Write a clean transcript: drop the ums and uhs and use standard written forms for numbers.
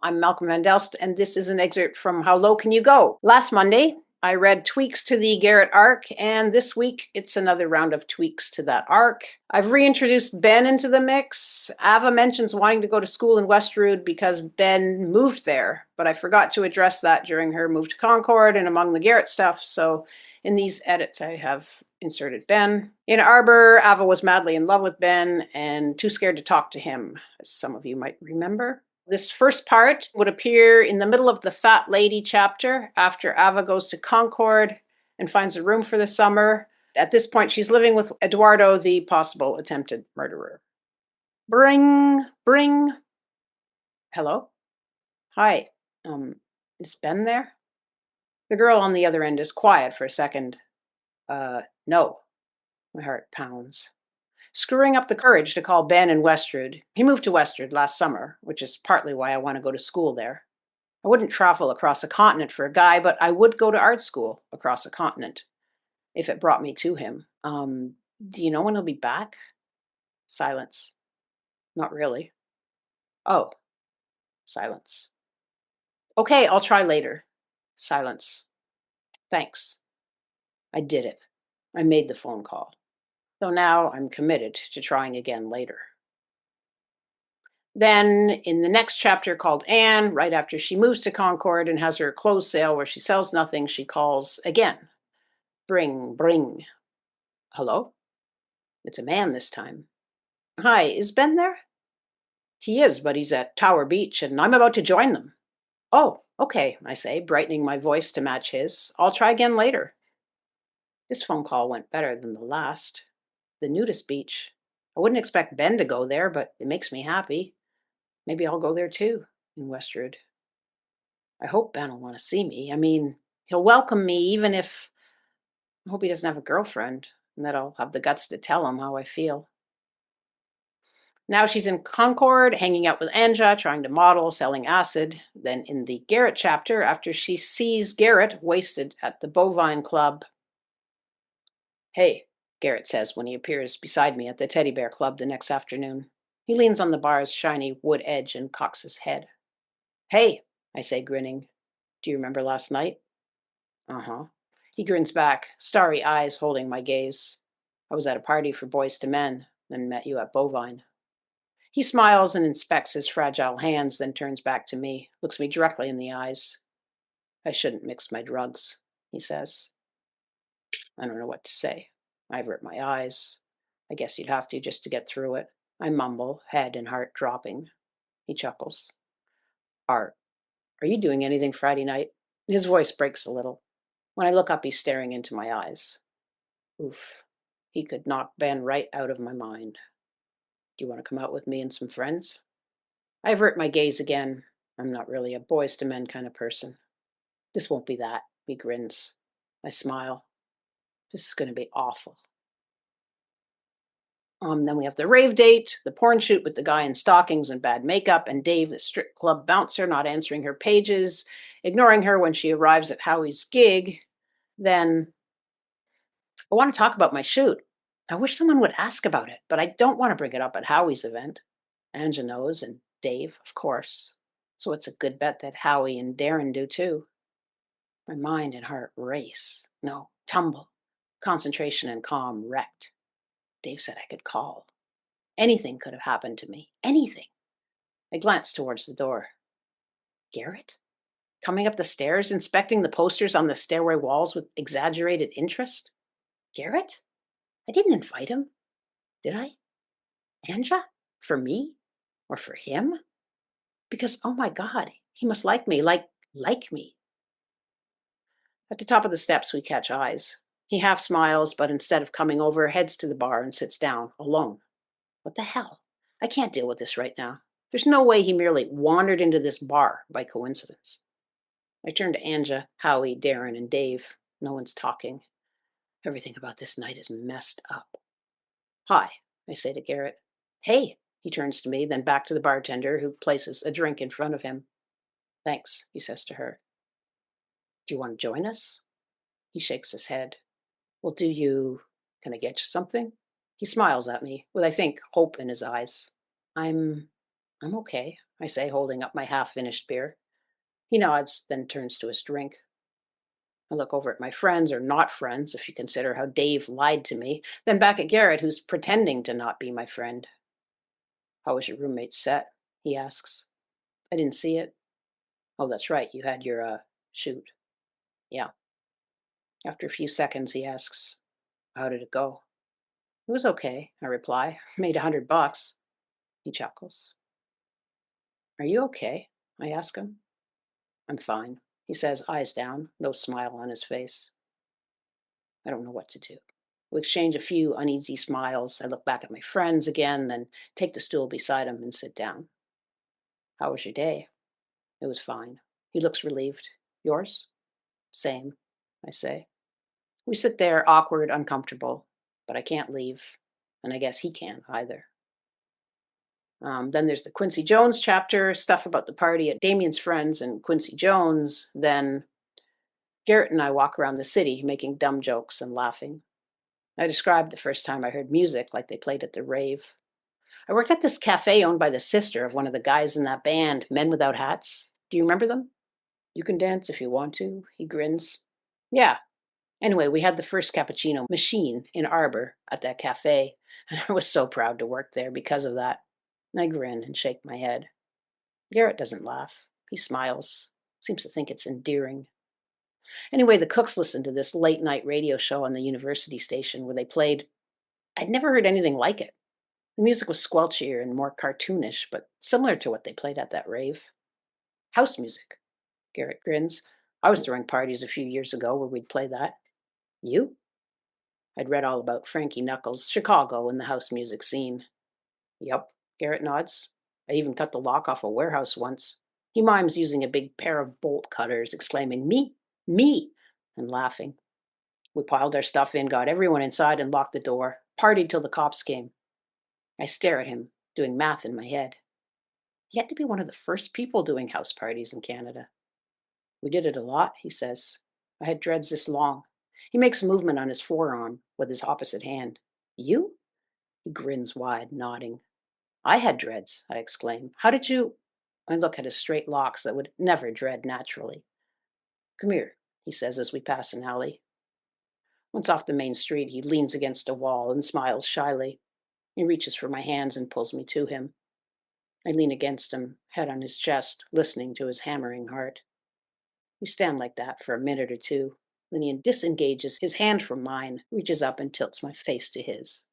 I'm Malcolm Van Delst, and this is an excerpt from How Low Can You Go? Last Monday, I read tweaks to the Garrett arc, and this week it's another round of tweaks to that arc. I've reintroduced Ben into the mix. Ava mentions wanting to go to school in Westroud because Ben moved there, but I forgot to address that during her move to Concord and among the Garrett stuff, so in these edits I have inserted Ben. In Arbor, Ava was madly in love with Ben and too scared to talk to him, as some of you might remember. This first part would appear in the middle of the Fat Lady chapter after Ava goes to Concord and finds a room for the summer. At this point, she's living with Eduardo, the possible attempted murderer. Bring. Hello? Hi. Is Ben there? The girl on the other end is quiet for a second. No. My heart pounds. Screwing up the courage to call Ben in Westroud. He moved to Westroud last summer, which is partly why I want to go to school there. I wouldn't travel across a continent for a guy, but I would go to art school across a continent if it brought me to him. Do you know when he'll be back? Silence. Not really. Oh. Silence. Okay, I'll try later. Silence. Thanks. I did it. I made the phone call. So now I'm committed to trying again later. Then in the next chapter called Anne, right after she moves to Concord and has her clothes sale where she sells nothing, she calls again. Bring. Hello? It's a man this time. Hi, is Ben there? He is, but he's at Tower Beach and I'm about to join them. Oh, okay, I say, brightening my voice to match his. I'll try again later. This phone call went better than the last. The nudist beach. I wouldn't expect Ben to go there, but it makes me happy. Maybe I'll go there too, in Westroud. I hope Ben will want to see me. I mean, he'll welcome me even if... I hope he doesn't have a girlfriend and that I'll have the guts to tell him how I feel. Now she's in Concord, hanging out with Anja, trying to model, selling acid. Then in the Garrett chapter, after she sees Garrett wasted at the Bovine Club. Hey, Garrett says when he appears beside me at the Teddy Bear Club the next afternoon. He leans on the bar's shiny wood edge and cocks his head. Hey, I say, grinning. Do you remember last night? Uh-huh. He grins back, starry eyes holding my gaze. I was at a party for boys to men, then met you at Bovine. He smiles and inspects his fragile hands, then turns back to me, looks me directly in the eyes. I shouldn't mix my drugs, he says. I don't know what to say. I avert my eyes. I guess you'd have to just to get through it. I mumble, head and heart dropping. He chuckles. Art, are you doing anything Friday night? His voice breaks a little. When I look up, he's staring into my eyes. Oof. He could knock Ben right out of my mind. Do you want to come out with me and some friends? I avert my gaze again. I'm not really a boys to men kind of person. This won't be that, he grins. I smile. This is going to be awful. Then we have the rave date, the porn shoot with the guy in stockings and bad makeup, and Dave, the strip club bouncer, not answering her pages, ignoring her when she arrives at Howie's gig. Then I want to talk about my shoot. I wish someone would ask about it, but I don't want to bring it up at Howie's event. Anja knows, and Dave, of course. So it's a good bet that Howie and Darren do too. My mind and heart race. No, tumble. Concentration and calm wrecked. Dave said I could call. Anything could have happened to me. Anything. I glanced towards the door. Garrett? Coming up the stairs, inspecting the posters on the stairway walls with exaggerated interest? Garrett? I didn't invite him. Did I? Anja? For me? Or for him? Because, oh my God, he must like me, like me. At the top of the steps, we catch eyes. He half smiles, but instead of coming over, heads to the bar and sits down, alone. What the hell? I can't deal with this right now. There's no way he merely wandered into this bar by coincidence. I turn to Anja, Howie, Darren, and Dave. No one's talking. Everything about this night is messed up. Hi, I say to Garrett. Hey, he turns to me, then back to the bartender, who places a drink in front of him. Thanks, he says to her. Do you want to join us? He shakes his head. Well, can I get you something? He smiles at me, with, I think, hope in his eyes. I'm okay. I say, holding up my half-finished beer. He nods, then turns to his drink. I look over at my friends, or not friends, if you consider how Dave lied to me, then back at Garrett, who's pretending to not be my friend. How was your roommate's set? He asks. I didn't see it. Oh, that's right. You had your, shoot. Yeah. After a few seconds, he asks, how did it go? It was okay, I reply. Made $100. He chuckles. Are you okay? I ask him. I'm fine, he says, eyes down, no smile on his face. I don't know what to do. We exchange a few uneasy smiles. I look back at my friends again, then take the stool beside him and sit down. How was your day? It was fine. He looks relieved. Yours? Same, I say. We sit there, awkward, uncomfortable, but I can't leave, and I guess he can't either. Then there's the Quincy Jones chapter, stuff about the party at Damien's friends and Quincy Jones. Then Garrett and I walk around the city making dumb jokes and laughing. I described the first time I heard music like they played at the rave. I worked at this cafe owned by the sister of one of the guys in that band, Men Without Hats. Do you remember them? You can dance if you want to, he grins. Yeah. Anyway, we had the first cappuccino machine in Arbor at that cafe, and I was so proud to work there because of that. I grin and shake my head. Garrett doesn't laugh. He smiles. Seems to think it's endearing. Anyway, the cooks listened to this late night radio show on the university station where they played. I'd never heard anything like it. The music was squelchier and more cartoonish, but similar to what they played at that rave. House music. Garrett grins. I was throwing parties a few years ago where we'd play that. You? I'd read all about Frankie Knuckles, Chicago, and the house music scene. Yup, Garrett nods. I even cut the lock off a warehouse once. He mimes using a big pair of bolt cutters, exclaiming, Me! Me! And laughing. We piled our stuff in, got everyone inside, and locked the door. Partied till the cops came. I stare at him, doing math in my head. He had to be one of the first people doing house parties in Canada. We did it a lot, he says. I had dreads this long. He makes a movement on his forearm with his opposite hand. You? He grins wide, nodding. I had dreads, I exclaim. How did you? I look at his straight locks that would never dread naturally. Come here, he says as we pass an alley. Once off the main street, he leans against a wall and smiles shyly. He reaches for my hands and pulls me to him. I lean against him, head on his chest, listening to his hammering heart. We stand like that for a minute or two. Then he disengages his hand from mine, reaches up and tilts my face to his.